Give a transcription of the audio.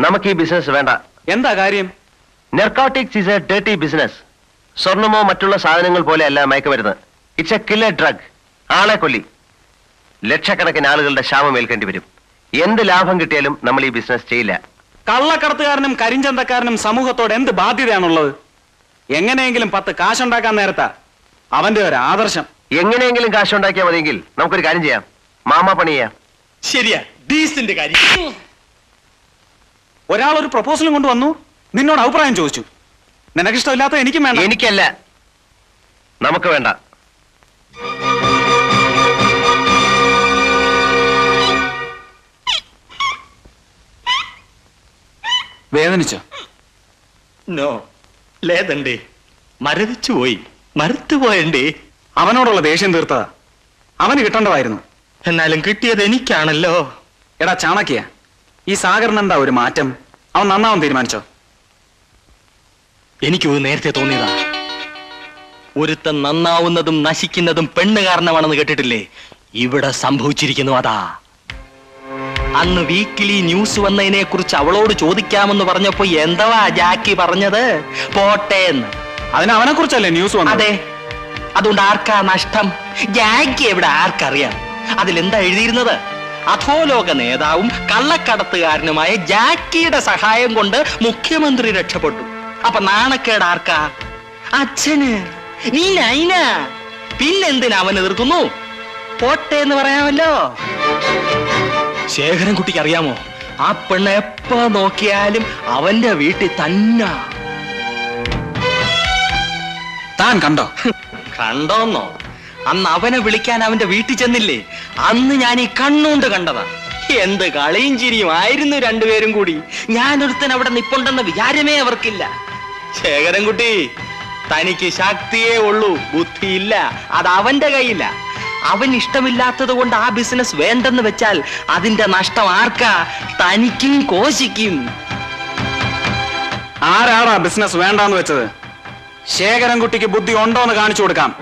നമുക്ക് ഈ ബിസിനസ് വേണ്ട. എന്താ കാര്യം? Narcotics is a dirty business. സ്വർണമോ മറ്റുള്ള സാധനങ്ങൾ പോലെയല്ല മയക്കുമരുന്ന്. It's a killer drug. ആളെ കൊല്ലി. ലക്ഷക്കണക്കിന് ആളുകളുടെ ശാപം ഏൽക്കേണ്ടി വരും. എന്ത് ലാഭം കിട്ടിയാലും നമ്മൾ ഈ ബിസിനസ് ചെയ്യില്ല. കള്ളക്കടത്തുകാരനും കരിഞ്ചന്തക്കാരനും സമൂഹത്തോട് എന്ത് ബാധ്യതയാണുള്ളത്? എങ്ങനെയെങ്കിലും 10 കാശുണ്ടാക്കാൻ നേരത്താ അവന്റെ ഒരു ആദർശം. എങ്ങനെയെങ്കിലും കാശുണ്ടാക്കിയാൽ മതിയെങ്കിൽ നമുക്കൊരു കാര്യം ചെയ്യാം. മാമാ പണി ചെയ്യാം. ശരിയാ, ഡീസന്റ് കാര്യം. ഒരാൾ ഒരു പ്രപ്പോസലും കൊണ്ടുവന്നു, നിന്നോട് അഭിപ്രായം ചോദിച്ചു. നിനക്കിഷ്ടമില്ലാത്ത എനിക്കും വേണ്ട. എനിക്കല്ല, നമുക്ക് വേണ്ട. വേദനിച്ചോ? നോ, ലേതണ്ടേ, മരവിച്ചു പോയി, മരത്തുപോയണ്ടേ. അവനോടുള്ള ദേഷ്യം തീർത്തതാ. അവന് കിട്ടേണ്ടതായിരുന്നു. എന്നാലും കിട്ടിയത് എനിക്കാണല്ലോ. എടാ ചാണക്യ, ഈ സാഗറിന് എന്താ ഒരു മാറ്റം? അവൻ നന്നാവാൻ തീരുമാനിച്ചോ? എനിക്കത് നേരത്തെ തോന്നിയതാ. ഒരുത്തൻ നന്നാവുന്നതും നശിക്കുന്നതും പെണ്ണ് കാരണമാണെന്ന് കേട്ടിട്ടില്ലേ? ഇവിടെ സംഭവിച്ചിരിക്കുന്നു അതാ. അന്ന് വീക്കിലി ന്യൂസ് വന്നതിനെ കുറിച്ച് അവളോട് ചോദിക്കാമെന്ന് പറഞ്ഞപ്പോ എന്താ ജാക്കി പറഞ്ഞത്? പോട്ടേന്ന്. അതിന് അവനെ കുറിച്ചല്ലേ ന്യൂസ് വന്നത്? അതെ. അതുകൊണ്ട് ആർക്കാ നഷ്ടം? ജാക്കി എവിടെ ആർക്കറിയാം? അതിലെന്താ എഴുതിയിരുന്നത്? അധോലോക നേതാവും കള്ളക്കടത്തുകാരനുമായ ജാക്കിയുടെ സഹായം കൊണ്ട് മുഖ്യമന്ത്രി രക്ഷപ്പെട്ടു. അപ്പൊ നാണക്കേട് ആർക്കാ? അച്ഛന്. നീ നൈന. പിന്നെന്തിനാ അവൻ എതിർക്കുന്നു? പോട്ടെ എന്ന് പറയാമല്ലോ. ശേഖരൻകുട്ടിക്ക് അറിയാമോ, ആ പെണ്ണ് എപ്പോ നോക്കിയാലും അവന്റെ വീട്ടിൽ തന്നെ. താൻ കണ്ടോ? കണ്ടോന്നോ? അന്ന് അവനെ വിളിക്കാൻ അവന്റെ വീട്ടിൽ ചെന്നില്ലേ? അന്ന് ഞാൻ ഈ കണ്ണുകൊണ്ട് കണ്ടതാ. എന്ത് കളിയും ചിരിയും ആയിരുന്നു രണ്ടുപേരും കൂടി. ഞാനൊരുത്തൻ അവിടെ നിപ്പുണ്ടെന്ന വിചാരമേ അവർക്കില്ല. ശേഖരൻകുട്ടി, തനിക്ക് ശക്തിയേ ഉള്ളൂ, ബുദ്ധിയില്ല. അത് അവന്റെ കയ്യില്ല. അവൻ ഇഷ്ടമില്ലാത്തത് കൊണ്ട് ആ ബിസിനസ് വേണ്ടെന്ന് വെച്ചാൽ അതിന്റെ നഷ്ടം ആർക്കാ? തനിക്കും കോശിക്കും. ആരാടാ ബിസിനസ് വേണ്ടാന്ന് വെച്ചത്? ശേഖരൻകുട്ടിക്ക് ബുദ്ധി ഉണ്ടോന്ന് കാണിച്ചു കൊടുക്കാം.